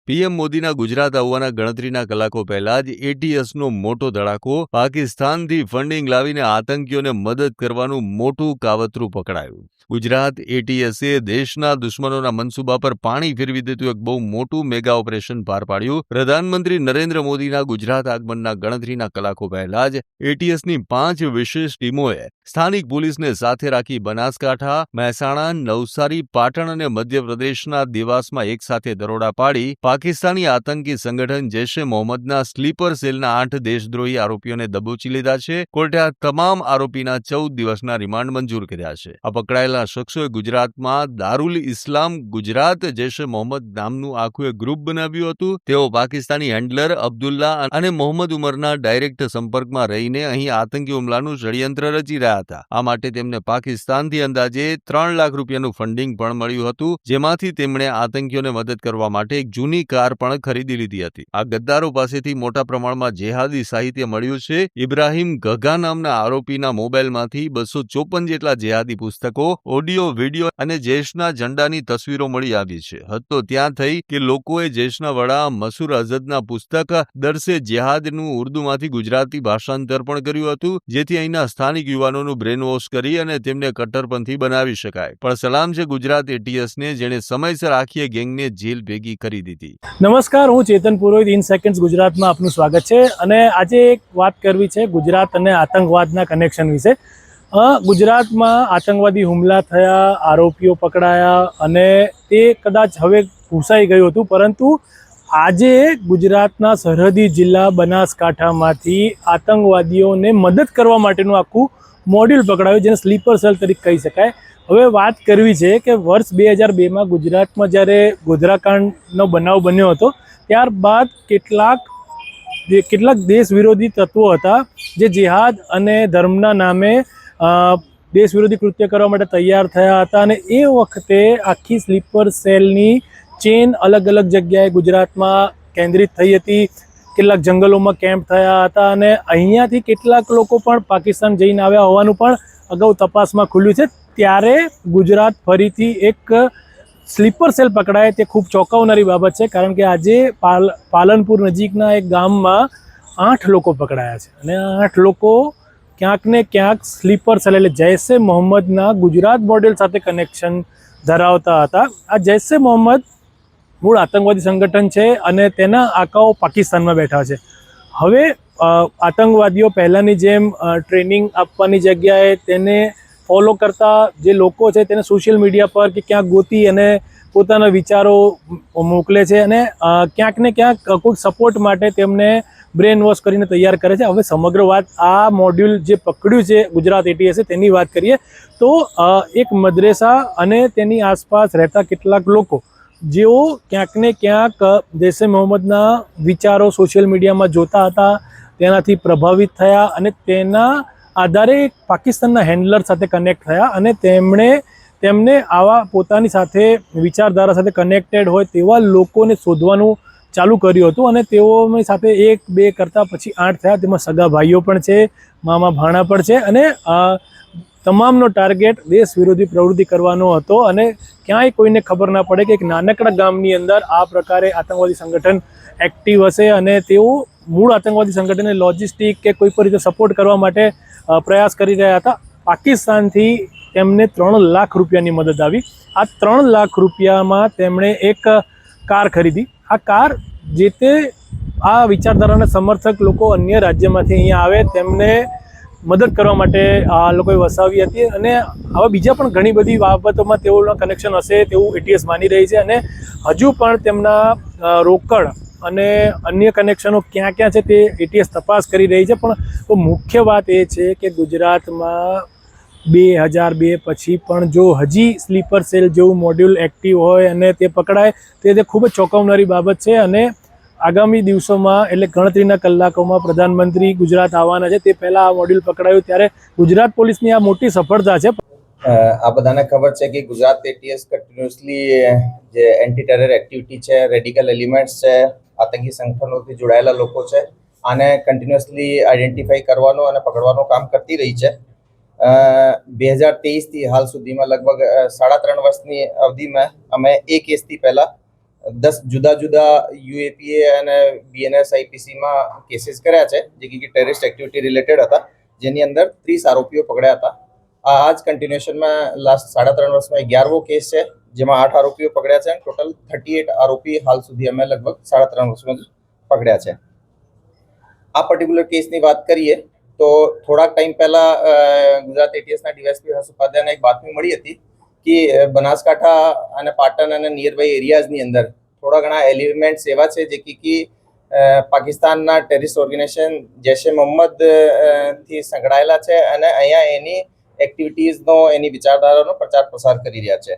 PM મોદીના ગુજરાત આવવાના ગણતરીના કલાકો પહેલા જ એટીએસનો મોટો ધડાકો, પાકિસ્તાનથી ફંડિંગ લાવીને આતંકીઓને મદદ કરવાનું મોટું કાવતરું પકડાયું. ગુજરાત એટીએસે દેશના દુશ્મનોના મનસૂબા પર પાણી ફેરવી દેતું એક બહુ મોટું મેગા ઓપરેશન પાર પાડ્યું. પ્રધાનમંત્રી નરેન્દ્ર મોદીના ગુજરાત આગમનના ગણતરીના કલાકો પહેલા જ એટીએસની 5 વિશેષ ટીમોએ સ્થાનિક પોલીસને સાથે રાખી બનાસકાંઠા, મહેસાણા, નવસારી, પાટણ અને મધ્યપ્રદેશના દેવાસમાં એકસાથે દરોડા પાડી પાકિસ્તાની આતંકી સંગઠન જૈશ એ મોહમ્મદના સ્લીપર સેલના 8 દેશદ્રોહી આરોપીઓને દબોચી લીધા છે. કોર્ટે આ તમામ આરોપીના 14 દિવસના રિમાન્ડ મંજૂર કર્યા છે. આ પકડાયેલા શખ્સોએ ગુજરાતમાં દારૂલ ઇસ્લામ ગુજરાત જૈશ એ મોહમ્મદ નામનું આખું એક ગ્રુપ બનાવ્યું હતું. તેઓ પાકિસ્તાની હેન્ડલર અબ્દુલ્લા અને મોહમ્મદ ઉમરના ડાયરેક્ટ સંપર્કમાં રહીને અહીં આતંકી હુમલાનું ષડયંત્ર રચી રહ્યા હતા. આ માટે તેમને પાકિસ્તાનથી અંદાજે 3 લાખ રૂપિયાનું ફંડિંગ પણ મળ્યું હતું, જેમાંથી તેમણે આતંકીઓને મદદ કરવા માટે એક જૂની કાર પણ ખરીદી લીધી હતી. આ ગદ્દારો પાસેથી મોટા પ્રમાણમાં જેહાદી સાહિત્ય મળ્યું છે. ઇબ્રાહિમ ઘઘા નામના આરોપીના મોબાઈલમાંથી 254 જેટલા જેહાદી પુસ્તકો, ઓડિયો, વિડીયો અને જૈશના ઝંડાની તસવીરો મળી આવી છે. હદ તો ત્યાં થઈ કે લોકોએ જૈશના વડા મસૂર અઝહદના પુસ્તક દરસે જેહાદનું ઉર્દુમાંથી ગુજરાતી ભાષાંતર પણ કર્યું હતું, જેથી અહીંના સ્થાનિક યુવાનોનું બ્રેન વોશ કરી અને તેમને કટ્ટરપંથી બનાવી શકાય. પણ સલામ છે ગુજરાત એટીએસને, જેણે સમયસર આખી ગેંગને જેલ ભેગી કરી દીધી. નમસ્કાર, હું ચેતન પુરોહિત. ઇન સેકન્ડ્સ ગુજરાતમાં આપનું સ્વાગત છે. અને આજે એક વાત કરવી છે ગુજરાત અને આતંકવાદના કનેક્શન વિશે. ગુજરાતમાં આતંકવાદી હુમલા થયા, આરોપીઓ પકડાયા અને તે કદાચ હવે ભૂસાઈ ગયું હતું, પરંતુ આજે ગુજરાતના સરહદી જિલ્લા બનાસકાંઠામાંથી આતંકવાદીઓને મદદ કરવા માટેનું આખું મોડ્યુલ પકડાયું, જેને સ્લીપર સેલ તરીકે કહી શકાય. હવે વાત કરવી છે કે વર્ષ 2002માં ગુજરાતમાં જ્યારે ગોધરાકાંડનો બનાવ બન્યો હતો, ત્યારબાદ કેટલાક દેશ વિરોધી તત્વો હતા જે જિહાદ અને ધર્મના નામે દેશ વિરોધી કૃત્ય કરવા માટે તૈયાર થયા હતા. અને એ વખતે આખી સ્લીપર સેલની ચેન અલગ અલગ જગ્યાએ ગુજરાતમાં કેન્દ્રિત થઈ હતી. કેટલાક જંગલોમાં કેમ્પ થયા હતા અને અહીંયાથી કેટલાક લોકો પણ પાકિસ્તાન જઈને આવ્યા હોવાનું પણ અગાઉ તપાસમાં ખુલ્યું છે. ત્યારે ગુજરાત ફરીથી એક સ્લીપર સેલ પકડાય તે ખૂબ ચોંકાવનારી બાબત છે, કારણ કે આજે પાલનપુર નજીકના એક ગામમાં 8 લોકો પકડાયા છે અને 8 લોકો ક્યાંક ને ક્યાંક સ્લીપર સેલ એટલે જૈશ એ મોહમ્મદના ગુજરાત મોડેલ સાથે કનેક્શન ધરાવતા હતા. આ જૈશ એ મોહમ્મદ મૂળ આતંકવાદી સંગઠન છે અને તેના આકાઓ પાકિસ્તાનમાં બેઠા છે. હવે આતંકવાદીઓ પહેલાંની જેમ ટ્રેનિંગ આપવાની જગ્યાએ તેને ફોલો કરતા જે લોકો છે તેને સોશિયલ મીડિયા પર કે ક્યાંક ગોતી અને પોતાના વિચારો મોકલે છે અને ક્યાંક ને ક્યાંક કોઈ સપોર્ટ માટે તેમને બ્રેન વોશ કરીને તૈયાર કરે છે. હવે સમગ્ર વાત આ મોડ્યુલ જે પકડ્યું છે ગુજરાત એટીએસે તેની વાત કરીએ તો એક મદ્રેસા અને તેની આસપાસ રહેતા કેટલાક લોકો જેઓ ક્યાંક ને ક્યાંક જૈશ એ મોહમ્મદના વિચારો સોશિયલ મીડિયામાં જોતા હતા, તેનાથી પ્રભાવિત થયા અને તેના આધારે પાકિસ્તાનના હેન્ડલર સાથે કનેક્ટ થયા અને તેમને આવા પોતાની સાથે વિચારધારા સાથે કનેક્ટેડ હોય તેવા લોકોને શોધવાનું ચાલુ કર્યું હતું. અને તેઓની સાથે 1-2 કરતાં પછી 8 થયા. તેમાં સગા ભાઈઓ પણ છે, મામા ભાણા પણ છે અને તમામનો ટાર્ગેટ દેશ વિરોધી પ્રવૃત્તિ કરવાનો હતો. અને ક્યાંય કોઈને ખબર ના પડે કે એક નાનકડા ગામની અંદર આ પ્રકારે આતંકવાદી સંગઠન એક્ટિવ હશે અને તેઓ મૂળ આતંકવાદી સંગઠનને લોજિસ્ટિક કે કોઈ પણ રીતે સપોર્ટ કરવા માટે પ્રયાસ કરી રહ્યા હતા. પાકિસ્તાનથી તેમને 3 લાખ રૂપિયાની મદદ આવી. આ 3 લાખ રૂપિયામાં તેમણે એક કાર ખરીદી. આ કાર જે તે આ વિચારધારાના સમર્થક લોકો અન્ય રાજ્યમાંથી અહીંયા આવે તેમને મદદ કરવા માટે આ લોકોએ વસાવી હતી. અને હવે બીજા પણ ઘણી બધી બાબતોમાં તેઓના કનેક્શન હશે તેવું એટીએસ માની રહી છે અને હજુ પણ તેમના રોકડ અને અન્ય કનેક્શનો ક્યાં ક્યાં છે તે એટીએસ તપાસ કરી રહી છે. પણ મુખ્ય વાત એ છે કે ગુજરાતમાં 2002 પછી પણ જો હજી સ્લીપર સેલ જેવું મોડ્યુલ એક્ટિવ હોય અને તે પકડાય તે ખૂબ જ ચોંકાવનારી બાબત છે. અને આગામી દિવસોમાં એટલે ગણતરીના કલાકોમાં પ્રધાનમંત્રી ગુજરાત આવવાના છે. તે પહેલાં આ મોડ્યુલ પકડાયું ત્યારે ગુજરાત પોલીસની આ મોટી સફળતા છે. આ બધાને ખબર છે કે ગુજરાત એટીએસ કન્ટિન્યુઅસલી જે એન્ટી ટેરર એક્ટિવિટી છે, રેડિકલ એલિમેન્ટ્સ છે, આતંકી સંગઠનોથી જોડાયેલા લોકો છે, આને કન્ટિન્યુઅસલી આઈડેન્ટિફાઈ કરવાનું અને પકડવાનું કામ કરતી રહી છે. 2023થી હાલ સુધીમાં લગભગ 3.5 વર્ષની અવધિમાં અમે એ કેસથી પહેલા 10 જુદા જુદા યુએપીએ અને બીએનએસ આઈપીસીમાં કેસીસ કર્યા છે જે કે ટેરરિસ્ટ એક્ટિવિટી રિલેટેડ હતા, જેની અંદર 30 આરોપીઓ પકડ્યા હતા. આ જ કન્ટિન્યુએશનમાં લાસ્ટ 3.5 વર્ષમાં 11મો કેસ છે, જેમાં 8 આરોપીઓ પકડ્યા છે. ટોટલ 38 આરોપી હાલ સુધી અમે લગભગ 3.5 વર્ષમાં પકડ્યા છે. આ પર્ટિક્યુલર કેસની વાત કરીએ તો થોડાક ટાઈમ પહેલા ગુજરાત એટીએસના ડીવાયએસપી હર્ષ ઉપાધ્યાયને એક બાતમી મળી હતી કે બનાસકાંઠા અને પાટણ અને નિયર બાય એરિયાઝની અંદર થોડા ઘણા એલિમેન્ટ્સ એવા છે જે કે પાકિસ્તાનના ટેરરિસ્ટ ઓર્ગેનાઇઝેશન જૈશે મોહમ્મદ થી સંકળાયેલા છે અને અહીંયા એની એક્ટિવિટીઝનો, એની વિચારધારાનો પ્રચાર પ્રસાર કરી રહ્યા છે.